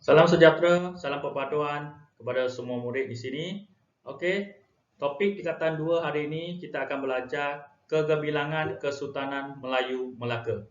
Salam sejahtera, salam perpaduan kepada semua murid di sini. Okey, topik tingkatan 2 hari ini kita akan belajar kegemilangan Kesultanan Melayu Melaka.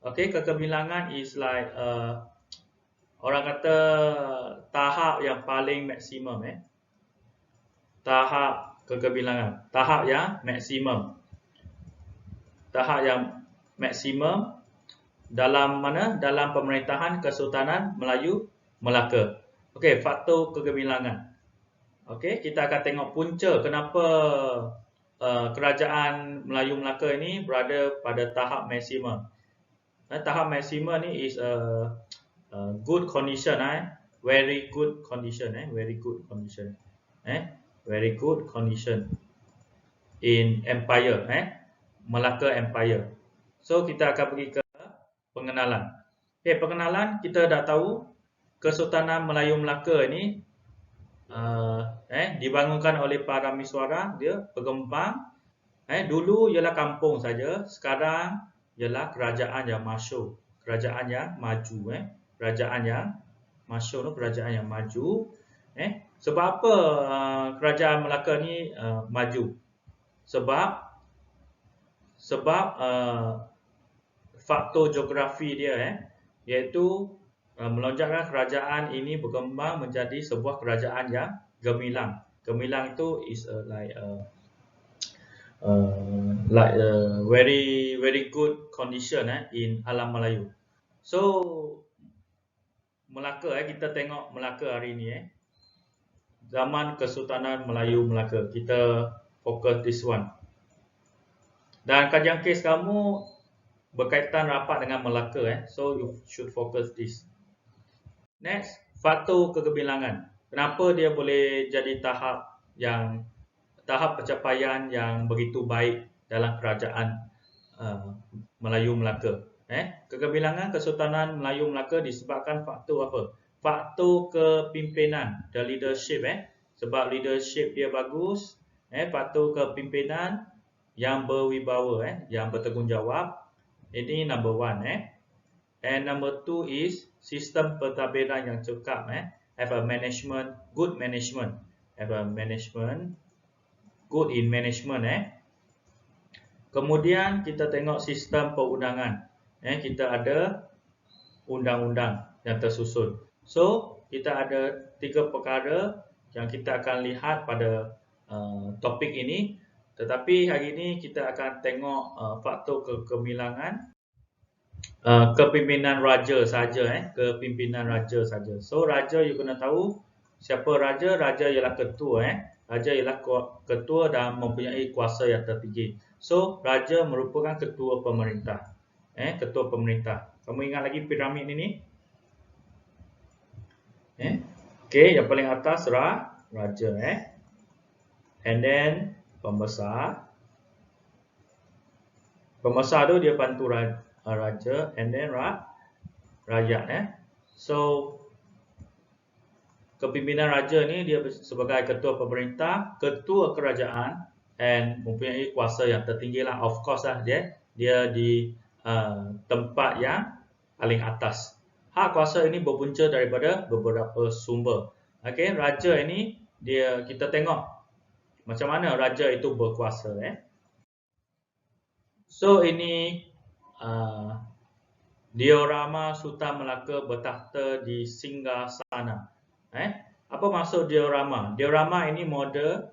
Okey, kegemilangan is like orang kata tahap yang paling maksimum Tahap kegemilangan, tahap yang maksimum. Tahap yang maksimum dalam mana? Dalam pemerintahan Kesultanan Melayu Melaka. Okey, faktor kegemilangan. Okey, kita akan tengok punca kenapa kerajaan Melayu Melaka ini berada pada tahap maksimum. Tahap maksimum ni is a good condition, very good condition, very good condition, very good condition in empire, Melaka Empire. So kita akan pergi ke pengenalan. Okay, pengenalan kita dah tahu Kesultanan Melayu Melaka ini dibangunkan oleh para miswara, dia berkembang. Dulu ialah kampung saja, sekarang ialah kerajaan yang masyhur, kerajaan yang maju, kerajaan yang masyhur, kerajaan yang maju. Sebab apa kerajaan Melaka ni maju? Sebab faktor geografi dia iaitu melonjakkan kerajaan ini berkembang menjadi sebuah kerajaan yang gemilang. Gemilang itu is like very good condition in alam Melayu. So Melaka kita tengok Melaka hari ini zaman Kesultanan Melayu Melaka. Kita fokus this one. Dan kajian kes kamu berkaitan rapat dengan Melaka so you should focus this. Next, faktor kegemilangan. Kenapa dia boleh jadi tahap pencapaian yang begitu baik dalam kerajaan Melayu Melaka? Kegemilangan Kesultanan Melayu Melaka disebabkan faktor apa? Faktor kepimpinan, the leadership. Sebab leadership dia bagus, faktor kepimpinan yang berwibawa, yang bertanggungjawab. Ini number 1. And number 2 is sistem pentadbiran yang cekap, have a management, good management, have a management, good in management. Kemudian kita tengok sistem perundangan, kita ada undang-undang yang tersusun. So kita ada 3 perkara yang kita akan lihat pada topik ini. Tetapi hari ini kita akan tengok faktor kegemilangan kepimpinan raja saja, kepimpinan raja saja. So raja you kena tahu siapa raja? Raja ialah ketua, raja ialah ketua dan mempunyai kuasa yang tertinggi. So raja merupakan ketua pemerintah, ketua pemerintah. Kamu ingat lagi piramid ini? Okey, yang paling atas raja, and then pembesar. Pembesar tu dia bantu raja, and then rakyat. So kepimpinan raja ni dia sebagai ketua pemerintah, ketua kerajaan, and mempunyai kuasa yang tertinggi lah. Of course lah, dia di tempat yang paling atas. Hak kuasa ini berpunca daripada beberapa sumber. Okey, raja ini kita tengok macam mana raja itu berkuasa. So ini diorama Sultan Melaka bertakhta di Singgasana. Apa maksud diorama? Diorama ini model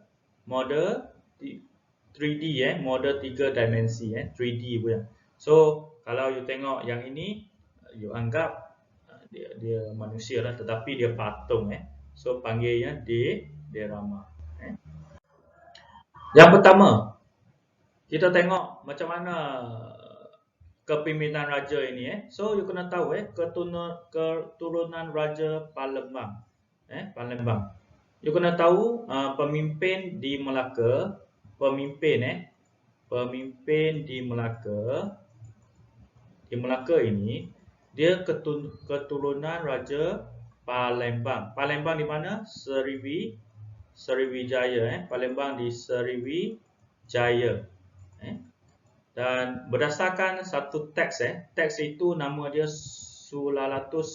3D, model 3 dimensi, 3D punya. So kalau you tengok yang ini, you anggap dia manusia lah, tetapi dia patung. So panggilnya diorama. Yang pertama, kita tengok macam mana kepimpinan raja ini. So you kena tahu keturunan Raja Palembang. Palembang. You kena tahu pemimpin di Melaka, pemimpin di Melaka ini dia keturunan Raja Palembang. Palembang di mana? Sriwijaya. Palembang di Sriwijaya. Dan berdasarkan satu teks, teks itu nama dia Sulalatus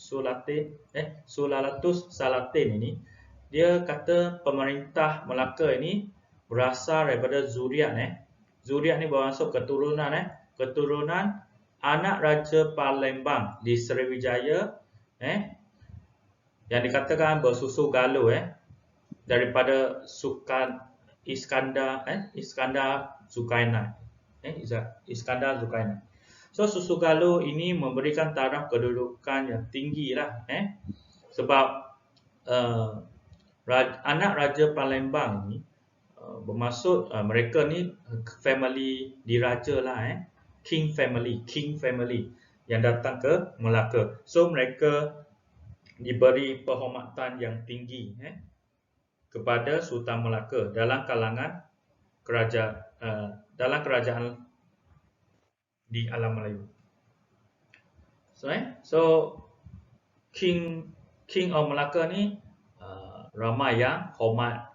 Sulalatus Salatin ini, dia kata pemerintah Melaka ini berasal daripada zuriat. Zuriat ni bermaksud keturunan. Keturunan anak Raja Palembang di Sriwijaya, yang dikatakan bersusu Galuh, daripada Iskandar Zulkarnain. Iskandar Zulkarnain. So susu Galuh ini memberikan taraf kedudukan yang tinggi lah, sebab anak Raja Palembang ni bermaksud mereka ni family diraja lah, king family yang datang ke Melaka. So mereka diberi penghormatan yang tinggi kepada Sultan Melaka dalam kalangan kerajaan di alam Melayu. So King of Melaka ni ramai yang hormat,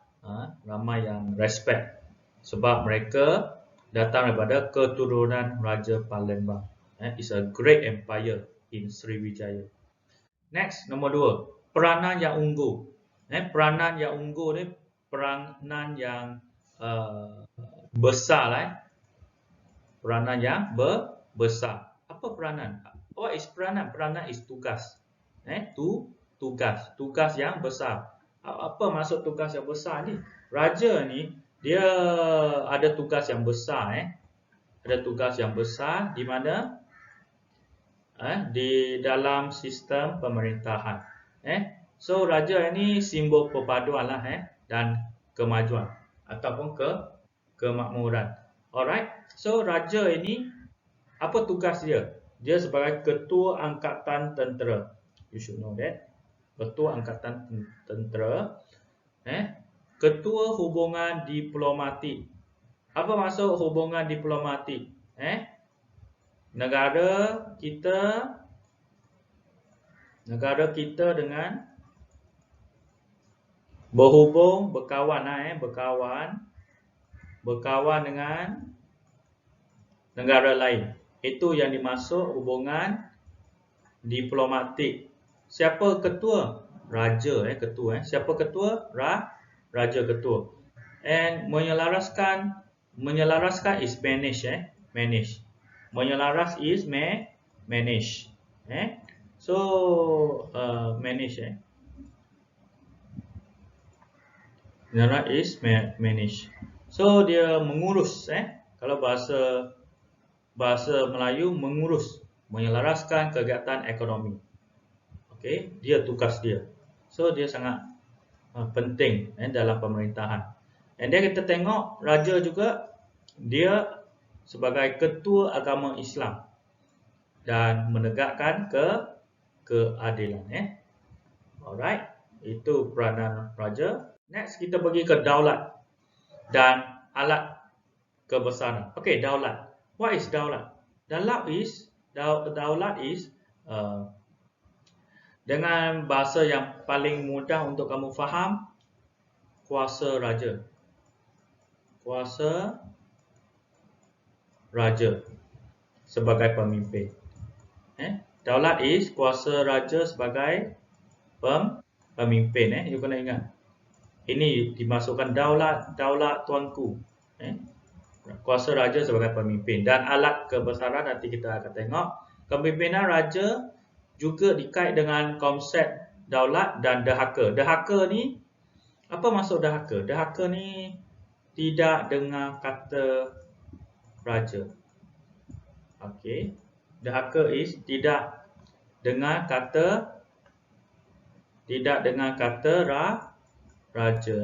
ramai yang respect, sebab mereka datang daripada keturunan Raja Palembang. It's a great empire in Sriwijaya. Next, nombor 2, peranan yang unggul. Peranan yang unggul ni peranan yang besar lah. Peranan yang besar. Apa peranan? What is peranan? Peranan is tugas. Tugas yang besar. Apa maksud tugas yang besar ni? Raja ni dia ada tugas yang besar. Ada tugas yang besar di mana? Di dalam sistem pemerintahan. So raja ini simbol perpaduan lah, dan kemajuan ataupun kemakmuran. Alright. So raja ini apa tugas dia? Dia sebagai ketua angkatan tentera. You should know that. Ketua angkatan tentera. Ketua hubungan diplomatik. Apa maksud hubungan diplomatik? Negara kita dengan berkawan dengan negara lain. Itu yang dimaksud hubungan diplomatik. Siapa ketua? Raja, ketua. Siapa ketua? Raja ketua. And menyelaraskan is manage, manage. Menyelaras is manage. So manage, Menyelaras is manage. So dia mengurus, kalau bahasa Melayu mengurus, menyelaraskan kegiatan ekonomi. Okey, dia tugas dia. So dia sangat penting dalam pemerintahan. And then kita tengok raja juga dia sebagai ketua agama Islam dan menegakkan keadilan. Alright, itu peranan raja. Next kita pergi ke daulat dan alat kebesaran. Okey, daulat. What is daulat? Daulat is dengan bahasa yang paling mudah untuk kamu faham, kuasa raja. Kuasa raja sebagai pemimpin. Daulat is kuasa raja sebagai pemimpin. You kena ingat. Ini dimasukkan daulat tuanku. Kuasa raja sebagai pemimpin. Dan alat kebesaran nanti kita akan tengok. Kepimpinan raja juga dikait dengan konsep daulat dan dahaka. Dahaka ni, apa maksud dahaka? Dahaka ni tidak dengar kata raja. Okey. Dahaka is tidak dengar kata raja.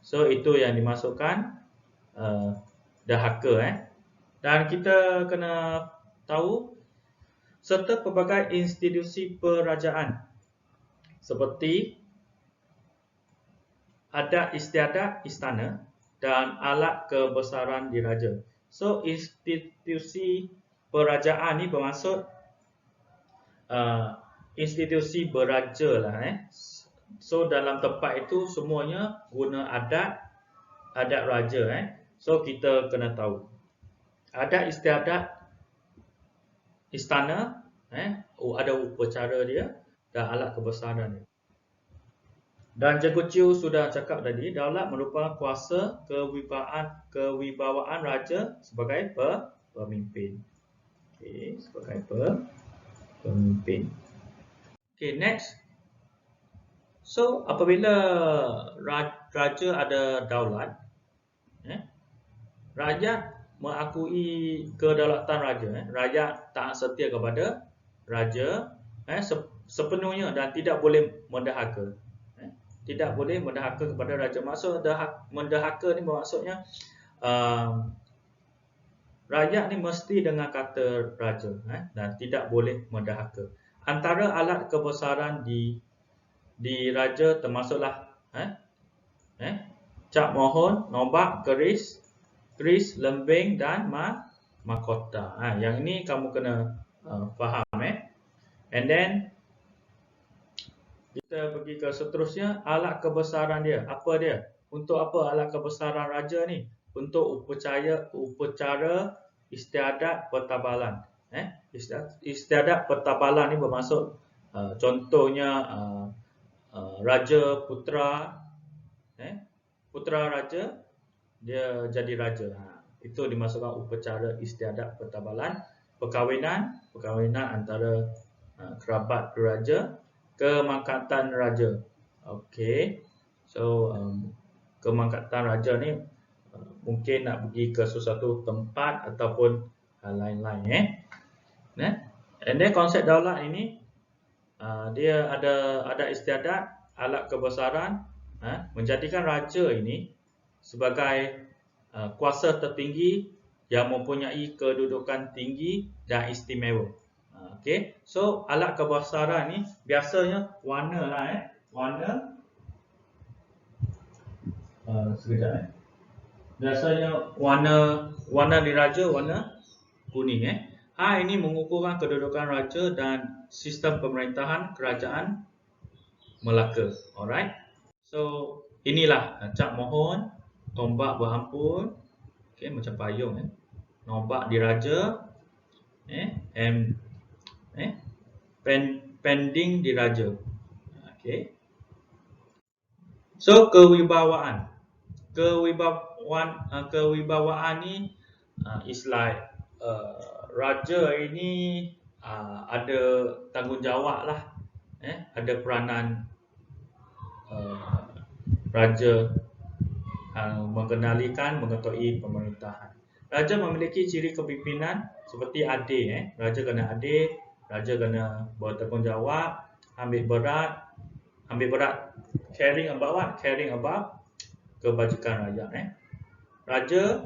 So itu yang dimasukkan dahaka. Dan kita kena tahu serta pelbagai institusi kerajaan seperti adat istiadat istana dan alat kebesaran diraja. So institusi kerajaan ni bermaksud institusi beraja lah. So dalam tempat itu semuanya guna adat raja. So kita kena tahu adat istiadat istana, ada upacara dia. dan alat kebesaran dia. Dan Cikgu Chiu sudah cakap tadi, daulat merupakan kuasa kewibawaan raja sebagai pemimpin. Okay, sebagai pemimpin. Okay, next. So, apabila raja ada daulat, rakyat mengakui kedaulatan raja. Rakyat taat setia kepada raja sepenuhnya dan tidak boleh mendahaka. Tidak boleh mendahaka kepada raja. Maksud mendahaka ni maksudnya rakyat ni mesti dengan kata raja dan tidak boleh mendahaka. Antara alat kebesaran di raja termasuklah cap mohon, nombak, keris, lembing dan mahkota. Yang ini kamu kena faham. And then kita pergi ke seterusnya, alat kebesaran dia. Apa dia? Untuk apa alat kebesaran raja ni? Untuk upacara istiadat pertabalan. Istiadat pertabalan ni bermaksud contohnya raja putra raja dia jadi raja. Itu dimasukkan upacara istiadat pertabalan, perkahwinan antara kerabat raja, kemangkatan raja. Okey. So kemangkatan raja ni mungkin nak pergi ke sesuatu tempat ataupun hal lain-lain And then konsep daulat ini dia ada istiadat, alat kebesaran menjadikan raja ini sebagai kuasa tertinggi yang mempunyai kedudukan tinggi dan istimewa. Okey, so alat kebesaran ni biasanya warna lah warna sekejap biasanya warna diraja warna kuning ini mengukurkan kedudukan raja dan sistem pemerintahan kerajaan Melaka. Alright, so inilah cap mohon, tombak berampun, okey, macam payung nombak diraja pending diraja. Okey. So kewibawaan ni is like raja ini ada tanggungjawab lah, ada peranan raja mengetuai pemerintahan. Raja memiliki ciri kepimpinan seperti adil. Raja kena adil, raja kena bertanggungjawab, ambil berat, caring about kebajikan rakyat. Raja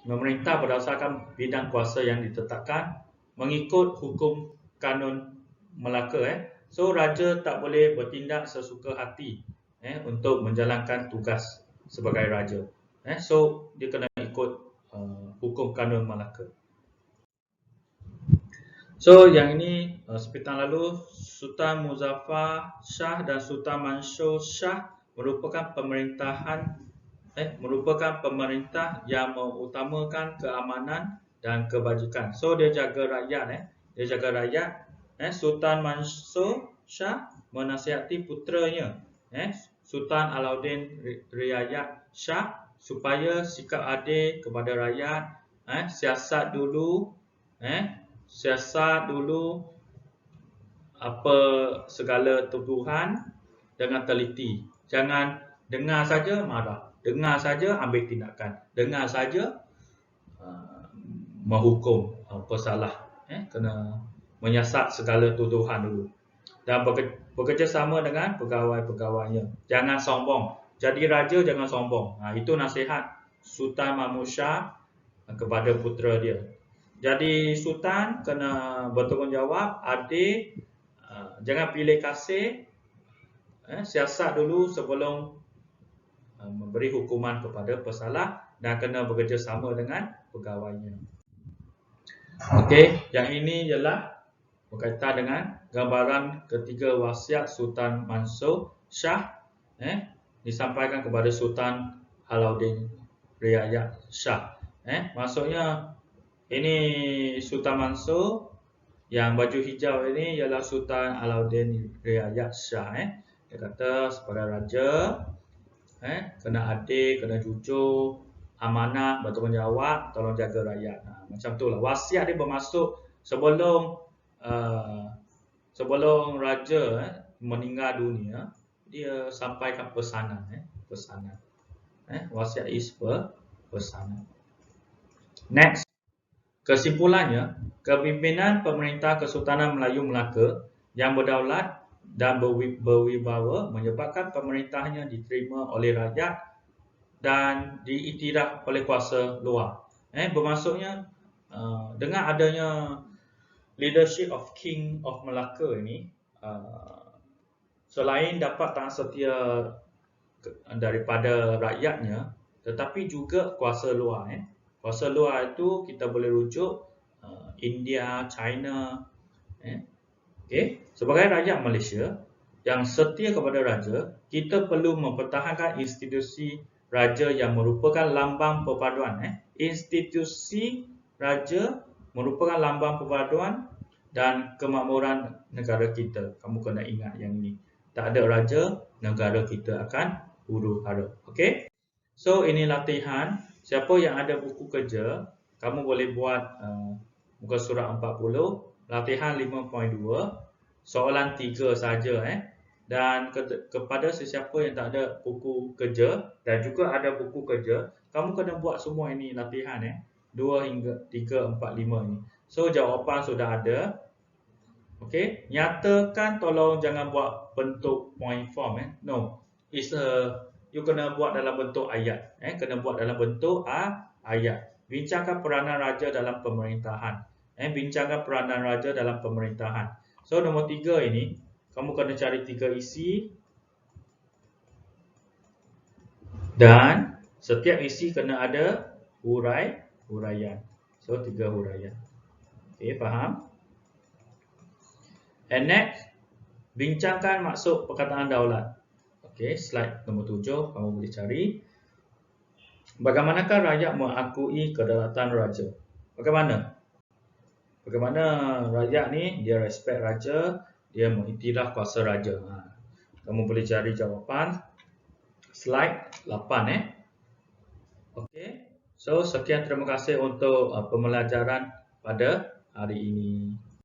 memerintah berdasarkan bidang kuasa yang ditetapkan mengikut hukum kanun Melaka. So raja tak boleh bertindak sesuka hati untuk menjalankan tugas sebagai raja. So dia kena ikut hukum kanun Melaka. So yang ini seperti yang lalu, Sultan Muzaffar Shah dan Sultan Mansur Shah merupakan pemerintah yang mengutamakan keamanan dan kebajikan. So dia jaga rakyat. Sultan Mansur Shah menasihati puteranya Sultan Alauddin Riayat Shah supaya sikap adil kepada rakyat, siasat dulu apa segala tuduhan dengan teliti. Jangan dengar saja marah, dengar saja ambil tindakan, dengar saja menghukum pesalah. Kena menyiasat segala tuduhan dulu dan bekerjasama dengan pegawai-pegawainya. Jangan sombong. Jadi raja jangan sombong. Itu nasihat Sultan Mahmud Shah kepada putera dia. Jadi sultan kena bertanggungjawab, adil, jangan pilih kasih, siasat dulu sebelum memberi hukuman kepada pesalah dan kena bekerjasama dengan pegawainya. Okey, yang ini ialah berkaitan dengan gambaran ketiga wasiat Sultan Mansur Shah disampaikan kepada Sultan Alauddin Riayat Shah. Maksudnya ini Sultan Mansur Yang baju hijau ini ialah Sultan Alauddin Riayat Shah. Dia kata kepada raja, kena adil, kena jujur, amanah, bertanggungjawab, tolong jaga rakyat. Macam tu lah. Wasiat dia bermaksud sebelum sebelum raja meninggal dunia, dia sampaikan pesanan. Pesanan. Wasiat is pesanan. Next. Kesimpulannya, kepimpinan pemerintah Kesultanan Melayu Melaka yang berdaulat dan berwibawa menyebabkan pemerintahnya diterima oleh rakyat dan diiktiraf oleh kuasa luar. Bermaksudnya dengan adanya leadership of King of Melaka ini, selain dapat tahan setia daripada rakyatnya, tetapi juga kuasa luar. Kuasa luar itu kita boleh rujuk India, China. Sebagai rakyat Malaysia yang setia kepada raja, kita perlu mempertahankan institusi raja yang merupakan lambang perpaduan. Institusi raja merupakan lambang perpaduan dan kemakmuran negara kita. Kamu kena ingat yang ini. Tak ada raja, negara kita akan huru-hara. Okey? So, ini latihan. Siapa yang ada buku kerja, kamu boleh buat muka surat 40, latihan 5.2, soalan 3 saja. Dan kepada sesiapa yang tak ada buku kerja dan juga ada buku kerja, kamu kena buat semua ini latihan. 2 hingga 3, 4, 5 ini. So, jawapan sudah ada. Okey, nyatakan tolong jangan buat bentuk point form. No, you kena buat dalam bentuk ayat. Kena buat dalam bentuk ayat. Bincangkan peranan raja dalam pemerintahan. Bincangkan peranan raja dalam pemerintahan. So, nombor 3 ini, kamu kena cari 3 isi. Dan setiap isi kena ada huraian. So, 3 huraian. Okey, faham? And next, bincangkan maksud perkataan daulat. Okey, slide nombor 7, kamu boleh cari. Bagaimanakah rakyat mengakui kedaulatan raja? Bagaimana rakyat ni, dia respect raja, dia mengiktiraf kuasa raja. Kamu boleh cari jawapan. Slide 8. Okey. So, sekian, terima kasih untuk pembelajaran pada hari ini.